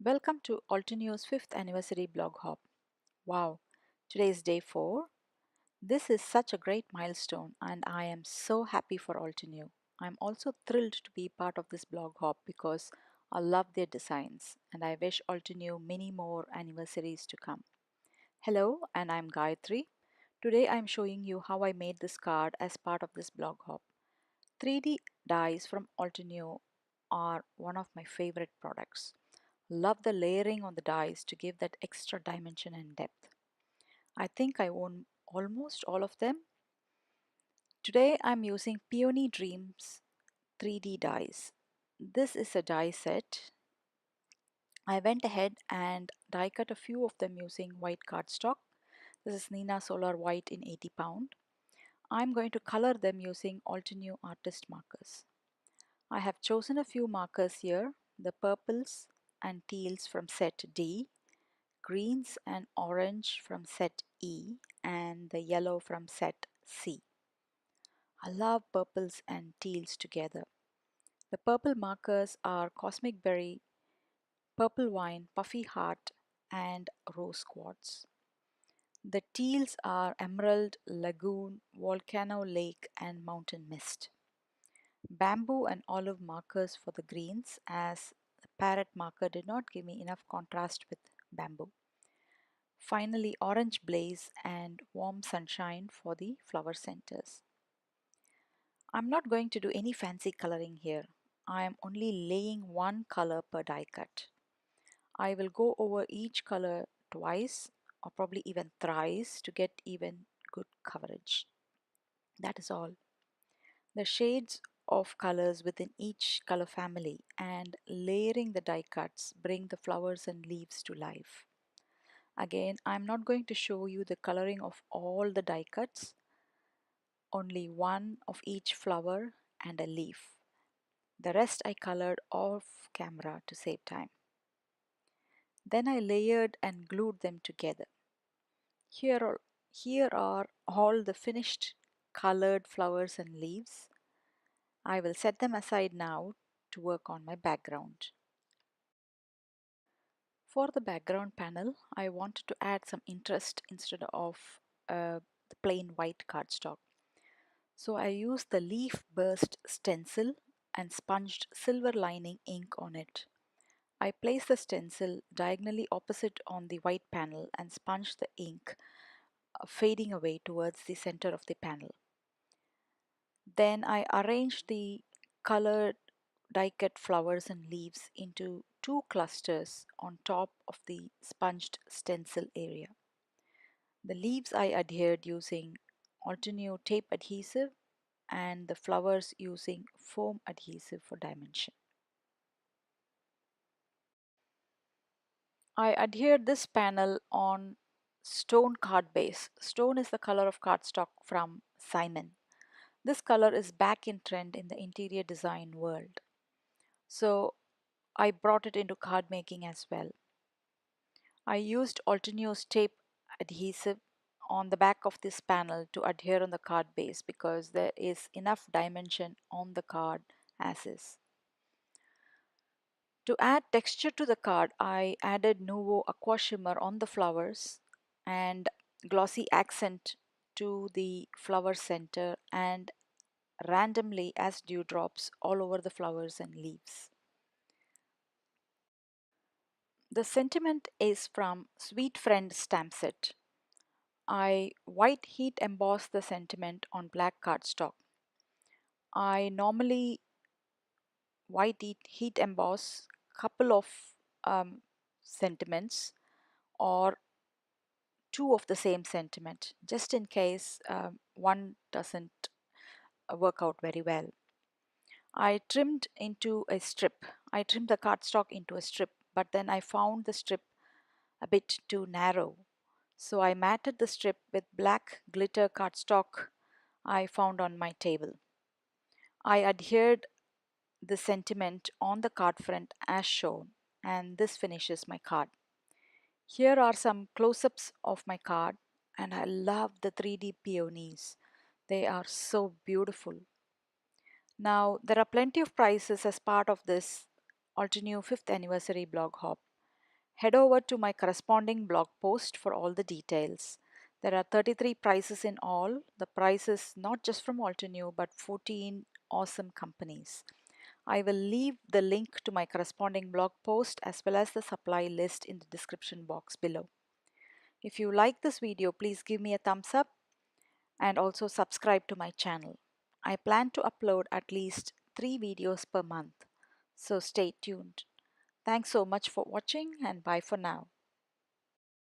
Welcome to Altenew's 5th anniversary blog hop. Wow, today is day 4. This is such a great milestone and I am so happy for Altenew. I'm also thrilled to be part of this blog hop because I love their designs and I wish Altenew many more anniversaries to come. Hello, and I'm Gayatri. Today I'm showing you how I made this card as part of this blog hop. 3D dies from Altenew are one of my favorite products. Love the layering on the dies to give that extra dimension and depth. I think I own almost all of them. Today I'm using Peony Dream's 3D dies. This is a die set. I went ahead and die cut a few of them using white cardstock. This is Neenah Solar White in 80 pound. I'm going to color them using Altenew Artist markers. I have chosen a few markers here, the purples and teals from set D, greens and orange from set E, and the yellow from set C. I love purples and teals together. The purple markers are Cosmic Berry, Purple Wine, Puffy Heart, and Rose Quartz. The teals are Emerald, Lagoon, Volcano Lake, and Mountain Mist. Bamboo and olive markers for the greens, as the parrot marker did not give me enough contrast with bamboo. Finally, orange blaze and warm sunshine for the flower centers. I'm not going to do any fancy coloring here. I am only laying one color per die cut. I will go over each color twice or probably even thrice to get even good coverage. That is all. The shades of colors within each color family and layering the die cuts bring the flowers and leaves to life. Again, I'm not going to show you the coloring of all the die cuts, only one of each flower and a leaf. The rest I colored off camera to save time. Then I layered and glued them together. Here are, here are all the finished colored flowers and leaves. I will set them aside now to work on my background. For the background panel, I wanted to add some interest instead of the plain white cardstock. So I used the leaf burst stencil and sponged silver lining ink on it. I placed the stencil diagonally opposite on the white panel and sponged the ink, fading away towards the center of the panel. Then I arranged the colored die-cut flowers and leaves into two clusters on top of the sponged stencil area. The leaves I adhered using Altenew tape adhesive and the flowers using foam adhesive for dimension. I adhered this panel on stone card base. Stone is the color of cardstock from Simon. This color is back in trend in the interior design world. So I brought it into card making as well. I used Altenew's tape adhesive on the back of this panel to adhere on the card base because there is enough dimension on the card as is. To add texture to the card, I added Nuvo Aqua Shimmer on the flowers and glossy accent to the flower center and randomly as dewdrops all over the flowers and leaves. The sentiment is from Sweet Friend stamp set. I white heat emboss the sentiment on black cardstock. I normally white heat emboss couple of sentiments or two of the same sentiment just in case one doesn't work out very well. I trimmed into a strip. I trimmed the cardstock into a strip, but then I found the strip a bit too narrow. So I matted the strip with black glitter cardstock I found on my table. I adhered the sentiment on the card front as shown, and this finishes my card. Here are some close-ups of my card, and I love the 3D peonies. They are so beautiful. Now, there are plenty of prizes as part of this Altenew 5th anniversary blog hop. Head over to my corresponding blog post for all the details. There are 33 prices in all. The price is not just from Altenew but 14 awesome companies. I will leave the link to my corresponding blog post as well as the supply list in the description box below. If you like this video, please give me a thumbs up and also subscribe to my channel. I plan to upload at least 3 videos per month, so stay tuned. Thanks so much for watching and bye for now.